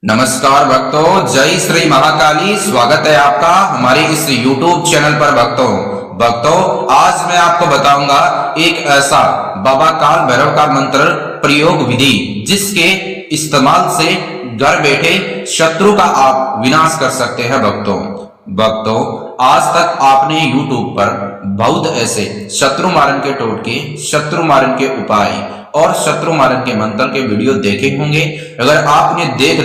नमस्कार भक्तों, जय श्री महाकाली। स्वागत है आपका हमारे इस YouTube चैनल पर। भक्तों आज मैं आपको बताऊंगा एक ऐसा बाबा काल भैरव का मंत्र प्रयोग विधि जिसके इस्तेमाल से घर बैठे शत्रु का आप विनाश कर सकते हैं। भक्तों आज तक आपने YouTube पर बहुत ऐसे शत्रु मारण के टोटके, शत्रु मारण के उपाय और शत्रु मारण के मंत्र के वीडियो देखे होंगे। अगर आपने देख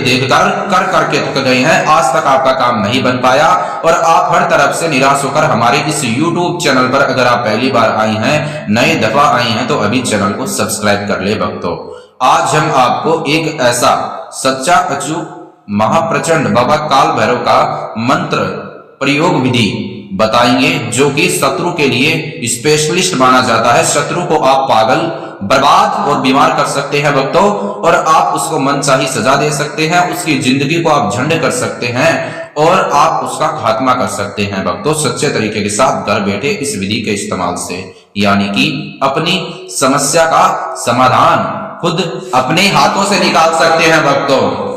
करके थक गए हैं, आज तक आपका काम नहीं बन पाया और आप हर तरफ से निराश होकर हमारे इस YouTube चैनल पर अगर आप पहली बार आई हैं, नए दफा आई हैं, तो अभी चैनल को सब्सक्राइब कर ले। भक्तों आज हम आपको एक ऐसा सच्चा अचूक महाप्रचंड बाबा काल भैरव का मंत्र प्रयोग विधि बताएंगे जो कि शत्रु के लिए स्पेशलिस्ट माना जाता है। शत्रु को आप पागल, बर्बाद और बीमार कर सकते हैं भक्तों, और आप उसको मनचाही सजा दे सकते हैं, उसकी जिंदगी को आप झंड कर सकते हैं और आप उसका खात्मा कर सकते हैं भक्तों, सच्चे तरीके के साथ घर बैठे इस विधि के इस्तेमाल से। यानी कि अपनी समस्या का समाधान खुद अपने हाथों से निकाल सकते हैं भक्तों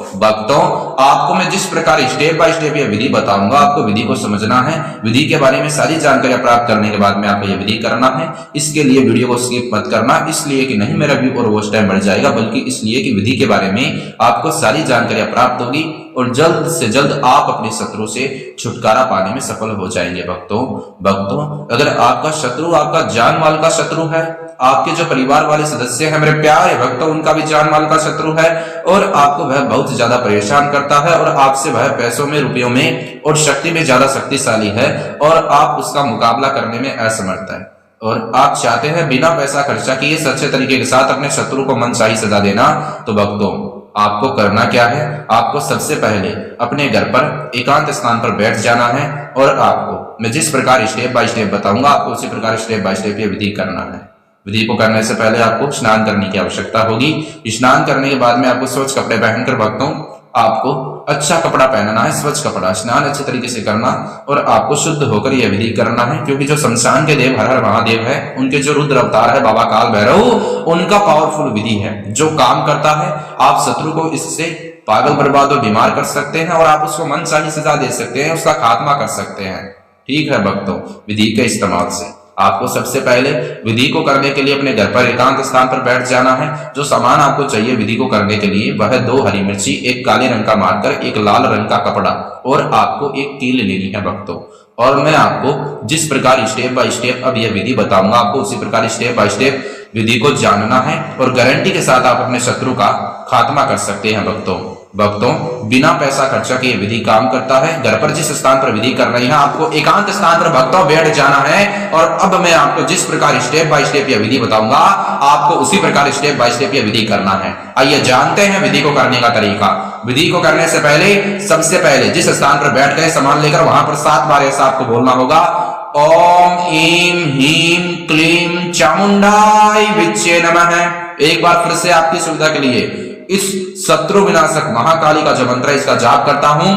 आपको मैं जिस प्रकार स्टेप बाय स्टेप यह विधि बताऊंगा, आपको विधि को समझना है। विधि के बारे में सारी जानकारी प्राप्त करने के बाद में आपको यह विधि करना है। इसके लिए वीडियो को स्किप मत करना, इसलिए कि नहीं मेरा व्यू और वॉच टाइम बढ़ जाएगा, बल्कि इसलिए कि विधि के बारे में आपको सारी जानकारी प्राप्त होगी और जल्द से जल्द आप अपने शत्रु से छुटकारा पाने में सफल हो जाएंगे। भक्तों अगर आपका शत्रु आपका जान माल का शत्रु है, आपके जो परिवार वाले सदस्य हैं मेरे प्यारे भक्तों, उनका भी जान माल का शत्रु है और आपको वह बहुत ज्यादा परेशान करता है और आपसे वह पैसों में, रुपयों में और शक्ति में ज्यादा शक्तिशाली है और आप उसका मुकाबला करने में असमर्थ है और आप चाहते हैं बिना पैसा खर्चा किए सच्चे तरीके के साथ अपने शत्रु को मनचाही सजा देना, तो भक्तों आपको करना क्या है? आपको सबसे पहले अपने घर पर एकांत स्थान पर बैठ जाना है और आपको मैं जिस प्रकार स्टेप बाय स्टेप बताऊंगा, आपको उसी प्रकार स्टेप बाय स्टेप ये विधि करना है। विधि को करने से पहले आपको स्नान करने की आवश्यकता होगी। स्नान करने के बाद में आपको स्वच्छ कपड़े पहनकर भक्तों आपको अच्छा कपड़ा पहनना है, स्वच्छ कपड़ा, स्नान अच्छे तरीके से करना और आपको शुद्ध होकर यह विधि करना है। क्योंकि जो शमशान के देव हर हर महादेव है, उनके जो रुद्र अवतार है बाबा काल भैरव, उनका पावरफुल विधि है जो काम करता है। आप शत्रु को इससे पागल, बर्बाद और बीमार कर सकते हैं और आप उसको मनचाही सजा दे सकते हैं, उसका खात्मा कर सकते हैं। ठीक है भक्तों, विधि के इस्तेमाल से आपको सबसे पहले विधि को करने के लिए अपने घर पर एकांत स्थान पर बैठ जाना है। जो सामान आपको चाहिए विधि को करने के लिए वह 2 हरी मिर्ची, एक काले रंग का मार्कर, एक लाल रंग का कपड़ा और आपको एक कील लेनी है भक्तों। और मैं आपको जिस प्रकार स्टेप बाय स्टेप अब यह विधि बताऊंगा, आपको उसी प्रकार स्टेप बाय स्टेप विधि को जानना है और गारंटी के साथ आप अपने शत्रु का खात्मा कर सकते हैं भक्तों बिना पैसा खर्चा के विधि काम करता है। घर पर जिस स्थान पर विधि कर रही है, आपको एकांत स्थान पर भक्तों बैठ जाना है और अब मैं आपको जिस प्रकार स्टेप बाय स्टेप यह विधि बताऊंगा, आपको उसी प्रकार स्टेप बाय स्टेप यह विधि करना है। आइए जानते हैं विधि को करने का तरीका। विधि को करने से पहले सबसे पहले जिस स्थान पर बैठ गए सामान लेकर वहां पर 7 बार ऐसा आपको बोलना होगा, ओम ईम हीम क्लीम चामुंडाय विच्चे नमः। एक बार फिर से आपकी सुविधा के लिए इस शत्रु विनाशक महाकाली का जो मंत्र है इसका जाप करता हूं,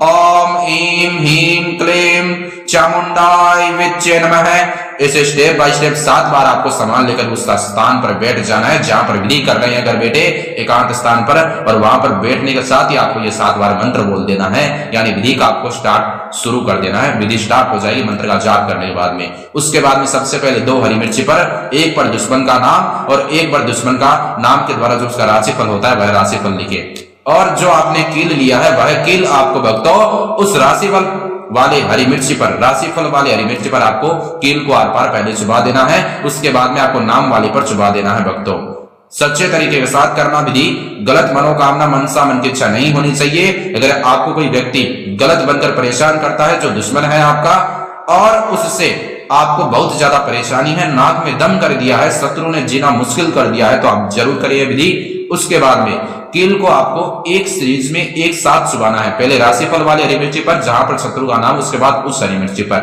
ओम ईम हीम क्लीम चामुंडाय विच्चे नमः। इसे स्टेप बाय स्टेप 7 बार आपको सामान लेकर उस स्थान पर बैठ जाना है जहां पर विधि कर रहे हैं घर बैठे एकांत स्थान पर, और वहां पर बैठने के साथ ही आपको ये 7 बार मंत्र बोल देना है। यानी विधि का आपको स्टार्ट शुरू कर देना है। विधि स्टार्ट हो जाएगी मंत्र का जाप करने के बाद में। उसके बाद में सबसे पहले 2 हरी मिर्ची पर एक पर दुश्मन का नाम और एक पर दुश्मन का नाम के द्वारा जो उसका राशिफल होता है वह राशिफल लिखे, और जो आपने कील लिया है वह कील आपको भक्तों उस राशिफल वाले हरी मिर्ची पर, राशिफल वाले हरी मिर्ची पर आपको कील को आर पार पहले चुबा देना है। उसके बाद में आपको नाम वाले पर चुबा देना है भक्तों। सच्चे तरीके के साथ करना विधि। गलत मनोकामना, मनसा, मन की इच्छा नहीं होनी चाहिए। अगर आपको कोई व्यक्ति गलत बनकर परेशान करता है, जो दुश्मन है आपका और उससे आपको बहुत ज्यादा परेशानी है, नाक में दम कर दिया है, शत्रु ने जीना मुश्किल कर दिया है, तो आप जरूर करिए विधि। उसके बाद में कील को आपको एक सीरीज में एक साथ चुबाना है। पहले राशिफल वाली हरी मिर्ची पर जहां पर शत्रु का नाम, उसके बाद उस हरी मिर्ची पर,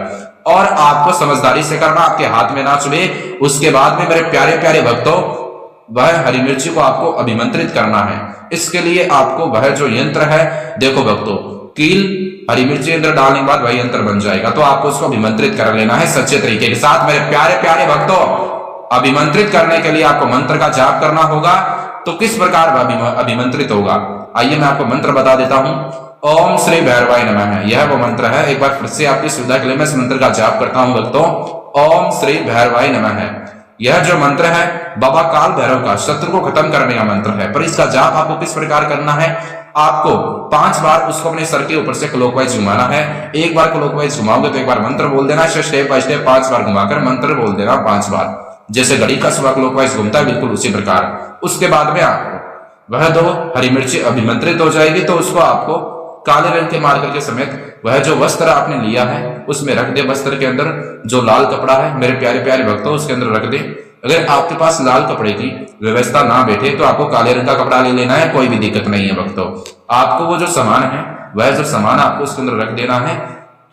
और आपको समझदारी से करना, आपके हाथ में ना चुभे। उसके बाद में मेरे प्यारे प्यारे भक्तों वह हरी मिर्ची को आपको अभिमंत्रित करना है। इसके लिए आपको वह जो यंत्र है, देखो भक्तों कील हरी मिर्ची यंत्र डालने के बाद वही यंत्र बन जाएगा, तो आपको उसको अभिमंत्रित कर लेना है सच्चे तरीके के साथ। मेरे प्यारे प्यारे भक्तों अभिमंत्रित करने के लिए आपको मंत्र का जाप करना होगा। तो किस प्रकार अभिमंत्रित होगा? आइए मैं आपको मंत्र बता देता हूं। ओम श्री भैरवाय नमः, यह वो मंत्र है। एक बार फिर से आपकी सुविधा के लिए मैं इस मंत्र का जाप करता हूं भक्तों। ओम श्री भैरवाय नमः। यह जो मंत्र है बाबा काल भैरव का शत्रु को खत्म करने का मंत्र है। पर इसका जाप आपको किस प्रकार करना है, आपको 5 बार उसको अपने सर के ऊपर से क्लॉकवाइज घुमाना है। एक बार क्लॉकवाइज घुमाओगे तो एक बार मंत्र बोल देना, स्टेप बाय स्टेप 5 बार घुमाकर मंत्र बोल देना 5 बार, जैसे घड़ी का सुबह क्लॉकवाइज घूमता है बिल्कुल उसी प्रकार। उसके बाद में आपको वह 2 हरी मिर्ची अभिमंत्रित हो जाएगी, तो उसको आपको काले रंग के मार्कर के समेत वह जो वस्त्र आपने लिया है उसमें रख दे। वस्त्र के अंदर जो लाल कपड़ा है मेरे प्यारे प्यारे भक्तों उसके अंदर रख दे। अगर आपके पास लाल कपड़े की व्यवस्था ना बैठे तो आपको काले रंग का कपड़ा ले लेना है, कोई भी दिक्कत नहीं है भक्तों। आपको वो जो सामान है वह जो सामान आपको उसके अंदर रख देना है,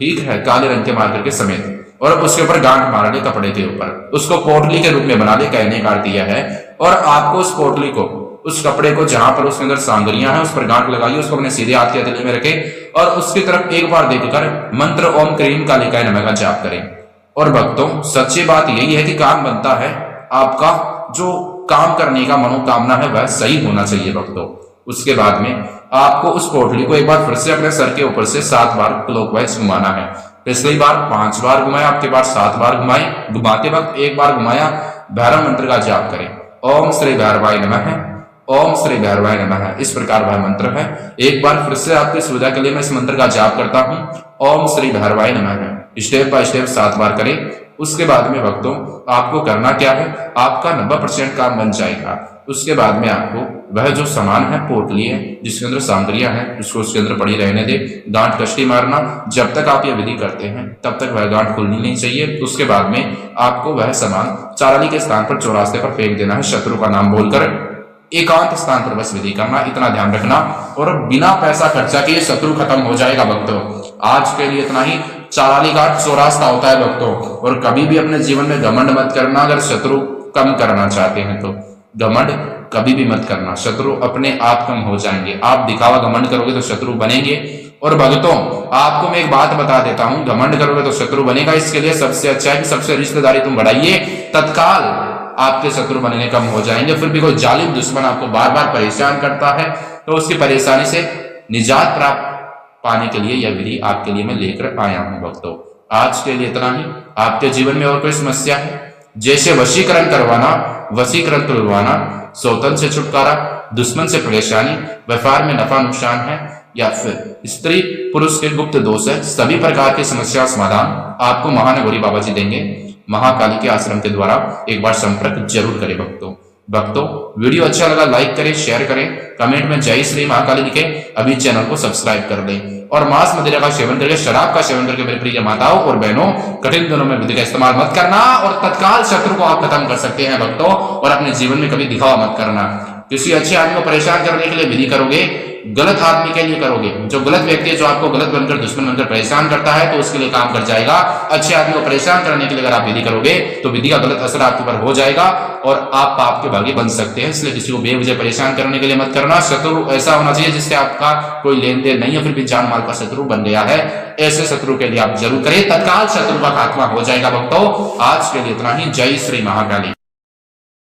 ठीक है, काले रंग के मार्कर के समेत, और उसके ऊपर गांठ मार ले कपड़े के ऊपर, उसको पोटली के रूप में बना ले, कहने का अर्थ यह है। और आपको उस पोटली को, उस कपड़े को जहां पर उसके अंदर सांगरियां हैं उस पर गांठ लगाइए, उसको अपने सीधे हाथ के हथेली में रखे और उसकी तरफ एक बार देखकर मंत्र ओम क्रीम कालिकाय नमः का जाप करें। और भक्तों सच्ची बात यही है कि काम बनता है, आपका जो काम करने का मनोकामना है वह सही होना चाहिए भक्तों। उसके बाद में आपको उस पोटली को एक बार फिर से अपने सर के ऊपर से 7 बार क्लॉकवाइज घुमाना है। पिछली बार 5 बार घुमाया, आपके बार 7 बार घुमाई। घुमाते वक्त एक बार घुमाया, भैरव मंत्र का जाप करें। ओम श्री भैरवाय नमः, ओम श्री भैरवाय नमः, इस प्रकार वह मंत्र है। एक बार फिर से आपकी सुविधा के लिए मैं इस मंत्र का जाप करता हूं। ओम श्री भैरवाय नमः, स्टेप बाय स्टेप 7 बार करें। उसके बाद में भक्तों आपको करना क्या है, आपका 90% काम बन जाएगा। उसके बाद में आपको वह जो सामान है, पोटली है जिसके अंदर सामग्रियां हैं, उसको उसके अंदर पड़ी रहने दे, गांठ कष्टी मारना। जब तक आप यह विधि करते हैं तब तक वह गांठ खुलनी नहीं चाहिए। उसके बाद में आपको वह सामान चाराली के स्थान पर चौरास्ते पर फेंक देना है, शत्रु का नाम बोलकर एकांत स्थान पर बस विधि करना, इतना ध्यान रखना। और बिना पैसा खर्चा किए शत्रु खत्म हो जाएगा भक्तों। आज के लिए इतना ही। चाराली घाट चौरास्ता होता है भक्तों। और कभी भी अपने जीवन में घमंड मत करना, अगर शत्रु कम करना चाहते हैं तो घमंड कभी भी मत करना, शत्रु अपने आप कम हो जाएंगे। आप दिखावा घमंड करोगे तो शत्रु बनेंगे। और भक्तों आपको मैं एक बात बता देता हूं, घमंड करोगे तो शत्रु बनेगा। इसके लिए सबसे अच्छा है कि सबसे रिश्तेदारी तुम बढ़ाइए, तत्काल आपके शत्रु बनने कम हो जाएंगे। फिर भी कोई जालिम दुश्मन आपको बार बार परेशान करता है तो उसकी परेशानी से निजात प्राप्त पाने के लिए यह विधि आपके लिए मैं लेकर आया हूं भक्तों। आज के लिए इतना ही। आपके जीवन में और कोई समस्या है, जैसे वशीकरण करवाना, वशीकरण तुलवाना, सौतन से छुटकारा, दुश्मन से परेशानी, व्यापार में नफा नुकसान है, या फिर स्त्री पुरुष के गुप्त दोष है, सभी प्रकार की समस्या समाधान आपको महानगौरी बाबा जी देंगे। महाकाली के आश्रम के द्वारा एक बार संपर्क जरूर करें भक्तों। वीडियो अच्छा लगा लाइक करें, शेयर करें, कमेंट में जय श्री महाकाली लिखें। अभी चैनल को सब्सक्राइब कर लें। और मांस मदिरा का सेवन करके, शराब का सेवन करके मेरे प्रिय माताओं और बहनों, कठिन दिनों में विधि का इस्तेमाल मत करना और तत्काल शत्रु को आप खत्म कर सकते हैं भक्तों। और अपने जीवन में कभी दिखावा मत करना। किसी अच्छे आदमी को परेशान करने के लिए विधि करोगे, गलत आदमी के लिए करोगे, जो गलत व्यक्ति है, जो आपको गलत बनकर दुश्मन बनकर परेशान करता है, तो उसके लिए काम कर जाएगा। अच्छे आदमी को परेशान करने के लिए अगर आप विधि करोगे तो विधि का गलत असर आपके ऊपर हो जाएगा और आप पाप के भागी बन सकते हैं। इसलिए किसी को बेवजह परेशान करने के लिए मत करना। शत्रु ऐसा होना चाहिए जिससे आपका कोई लेन देन नहीं है, फिर भी जान माल का शत्रु बन गया है, ऐसे शत्रु के लिए आप जरूर करें, तत्काल शत्रु का खात्मा हो जाएगा भक्तों। आज के लिए इतना ही। जय श्री महाकाली।